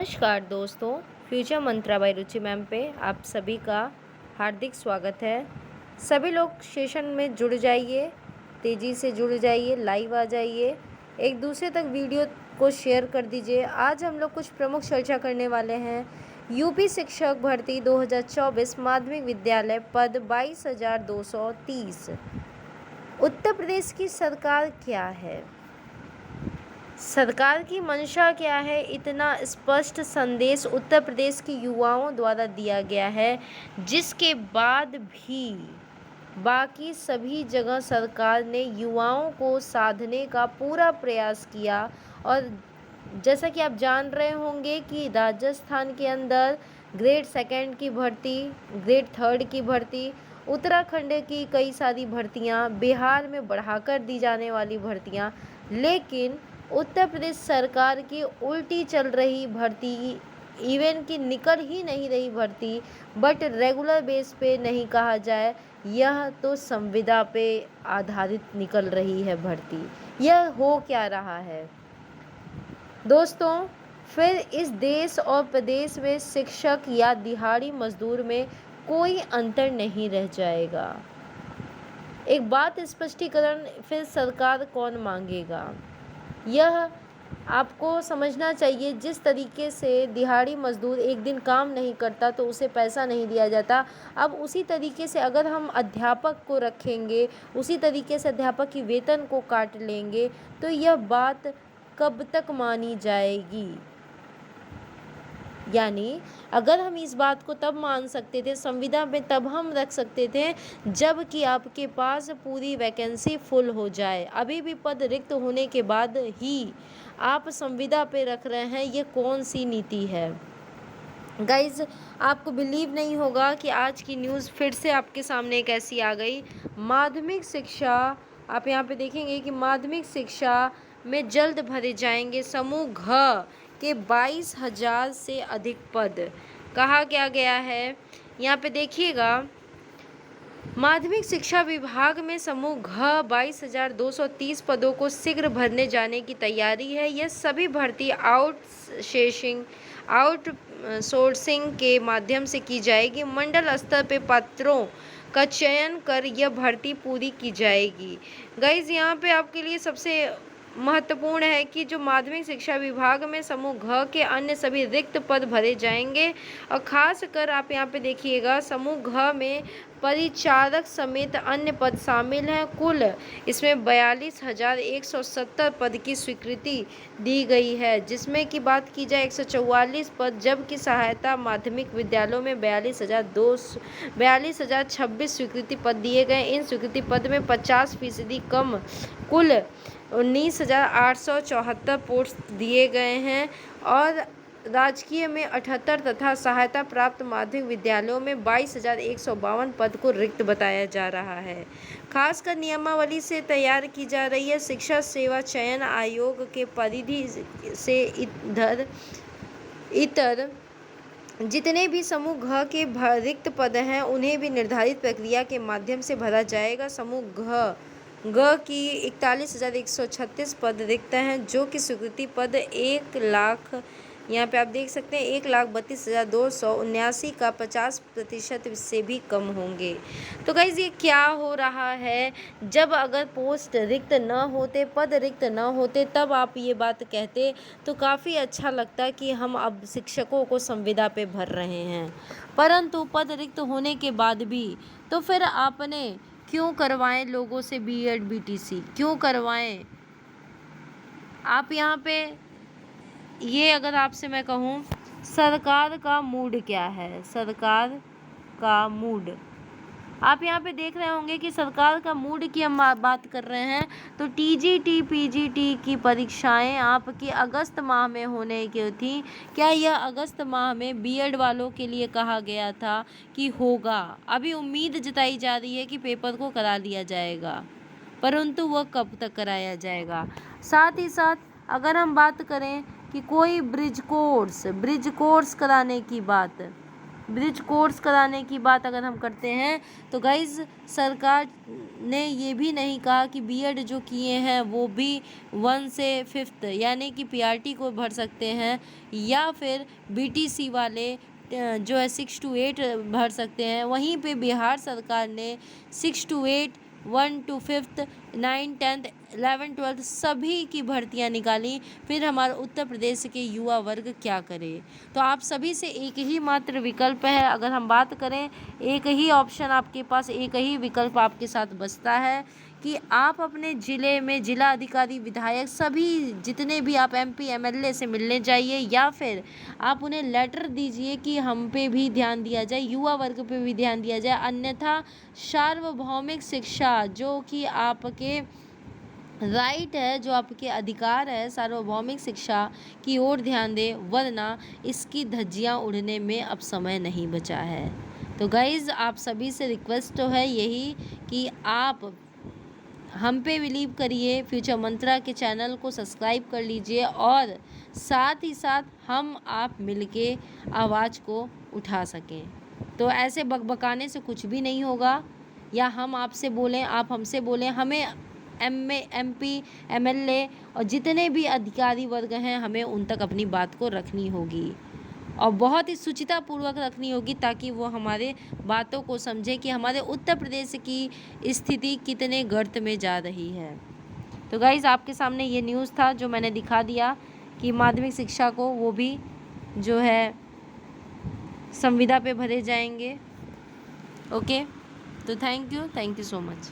नमस्कार दोस्तों, फ्यूचर मंत्रा बाय रुचि मैम पे आप सभी का हार्दिक स्वागत है। सभी लोग सेशन में जुड़ जाइए, तेज़ी से जुड़ जाइए, लाइव आ जाइए, एक दूसरे तक वीडियो को शेयर कर दीजिए। आज हम लोग कुछ प्रमुख चर्चा करने वाले हैं। यूपी शिक्षक भर्ती 2024 माध्यमिक विद्यालय पद 22,230। उत्तर प्रदेश की सरकार क्या है? सरकार की मंशा क्या है? इतना स्पष्ट संदेश उत्तर प्रदेश के युवाओं द्वारा दिया गया है, जिसके बाद भी बाकी सभी जगह सरकार ने युवाओं को साधने का पूरा प्रयास किया। और जैसा कि आप जान रहे होंगे कि राजस्थान के अंदर ग्रेड सेकंड की भर्ती, ग्रेड थर्ड की भर्ती, उत्तराखंड की कई सारी भर्तियां, बिहार में बढ़ाकर दी जाने वाली भर्तियां, लेकिन उत्तर प्रदेश सरकार की उल्टी चल रही भर्ती, इवन कि निकल ही नहीं रही भर्ती, बट रेगुलर बेस पे नहीं कहा जाए, यह तो संविदा पे आधारित निकल रही है भर्ती। यह हो क्या रहा है दोस्तों? फिर इस देश और प्रदेश में शिक्षक या दिहाड़ी मजदूर में कोई अंतर नहीं रह जाएगा। एक बात स्पष्टीकरण, फिर सरकार कौन मांगेगा? यह आपको समझना चाहिए। जिस तरीके से दिहाड़ी मजदूर एक दिन काम नहीं करता तो उसे पैसा नहीं दिया जाता, अब उसी तरीके से अगर हम अध्यापक को रखेंगे, उसी तरीके से अध्यापक की वेतन को काट लेंगे, तो यह बात कब तक मानी जाएगी? यानी अगर हम इस बात को तब मान सकते थे, संविदा में तब हम रख सकते थे जब कि आपके पास पूरी वैकेंसी फुल हो जाए। अभी भी पद रिक्त होने के बाद ही आप संविदा पे रख रहे हैं, ये कौन सी नीति है? गाइज, आपको बिलीव नहीं होगा कि आज की न्यूज़ फिर से आपके सामने एक ऐसी आ गई। माध्यमिक शिक्षा, आप यहाँ पे देखेंगे कि माध्यमिक शिक्षा में जल्द भरे जाएंगे समूह घ के 22,000 से अधिक पद। कहा क्या गया है यहाँ पे देखिएगा, माध्यमिक शिक्षा विभाग में समूह घ 22,230 पदों को शीघ्र भरने जाने की तैयारी है। यह सभी भर्ती आउटसोर्सिंग के माध्यम से की जाएगी। मंडल स्तर पे पात्रों का चयन कर यह भर्ती पूरी की जाएगी। गाइज, यहाँ पे आपके लिए सबसे महत्वपूर्ण है कि जो माध्यमिक शिक्षा विभाग में समूह घ के अन्य सभी रिक्त पद भरे जाएंगे। और खास कर आप यहाँ पे देखिएगा, समूह घ में परिचारक समेत अन्य पद शामिल हैं। कुल इसमें 42,170 पद की स्वीकृति दी गई है, जिसमें की बात की जाए 144 पद, जबकि सहायता माध्यमिक विद्यालयों में 42,026 स्वीकृति पद दिए गए। इन स्वीकृति पद में 50% कम कुल 19,874 पोस्ट दिए गए हैं। और राजकीय में 78 तथा सहायता प्राप्त माध्यमिक विद्यालयों में 22,152 पद को रिक्त बताया जा रहा है। खासकर नियमावली से तैयार की जा रही है। शिक्षा सेवा चयन आयोग के परिधि से इतर जितने भी समूह घ के रिक्त पद हैं, उन्हें भी निर्धारित प्रक्रिया के माध्यम से भरा जाएगा। समूह ग की 41,136 पद रिक्त हैं, जो कि स्वीकृति पद 1 लाख, यहाँ पे आप देख सकते हैं 1,32,279 का 50% से भी कम होंगे। तो गाइज, ये क्या हो रहा है? जब अगर पोस्ट रिक्त न होते, पद रिक्त न होते, तब आप ये बात कहते तो काफ़ी अच्छा लगता कि हम अब शिक्षकों को संविदा पे भर रहे हैं। परंतु पद रिक्त होने के बाद भी तो फिर आपने क्यों करवाएं लोगों से बीएड बीटीसी? क्यों करवाएं? आप यहाँ पे ये, अगर आपसे मैं कहूँ, सरकार का मूड क्या है? सरकार का मूड आप यहाँ पे देख रहे होंगे कि सरकार का मूड की हम बात कर रहे हैं तो टीजीटी पीजीटी की परीक्षाएं आपकी अगस्त माह में होने की थी। क्या यह अगस्त माह में बीएड वालों के लिए कहा गया था कि होगा? अभी उम्मीद जताई जा रही है कि पेपर को करा लिया जाएगा, परंतु वह कब तक कराया जाएगा? साथ ही साथ अगर हम बात करें कि कोई ब्रिज कोर्स कराने की बात, ब्रिज कोर्स कराने की बात अगर हम करते हैं तो गाइज सरकार ने ये भी नहीं कहा कि बीएड जो किए हैं वो भी 1 से 5th यानी कि पीआरटी को भर सकते हैं, या फिर बीटीसी वाले जो है 6 to 8 भर सकते हैं। वहीं पे बिहार सरकार ने 6 to 8, 1 to 5th, 9, 10th, 11, 12 सभी की भर्तियां निकाली। फिर हमारा उत्तर प्रदेश के युवा वर्ग क्या करे? तो आप सभी से एक ही मात्र विकल्प है, अगर हम बात करें एक ही ऑप्शन आपके पास, एक ही विकल्प आपके साथ बचता है कि आप अपने ज़िले में जिला अधिकारी, विधायक सभी जितने भी आप एमपी एमएलए से मिलने जाइए, या फिर आप उन्हें लेटर दीजिए कि हम पे भी ध्यान दिया जाए, युवा वर्ग पे भी ध्यान दिया जाए, अन्यथा सार्वभौमिक शिक्षा जो कि आपके राइट है, जो आपके अधिकार है, सार्वभौमिक शिक्षा की ओर ध्यान दें, वरना इसकी धज्जियां उड़ने में अब समय नहीं बचा है। तो गाइज़ आप सभी से रिक्वेस्ट तो है यही कि आप हम पे बिलीव करिए, फ्यूचर मंत्रा के चैनल को सब्सक्राइब कर लीजिए, और साथ ही साथ हम आप मिलके आवाज़ को उठा सकें। तो ऐसे बकबकाने से कुछ भी नहीं होगा, या हम आपसे बोलें, आप हमसे बोलें, हमें एमपी एमएलए और जितने भी अधिकारी वर्ग हैं, हमें उन तक अपनी बात को रखनी होगी, और बहुत ही शुचितापूर्वक रखनी होगी, ताकि वो हमारे बातों को समझे कि हमारे उत्तर प्रदेश की स्थिति कितने गर्त में जा रही है। तो गाइज़ आपके सामने ये न्यूज़ था जो मैंने दिखा दिया कि माध्यमिक शिक्षा को वो भी जो है संविदा पे भरे जाएंगे। ओके, तो थैंक यू सो मच।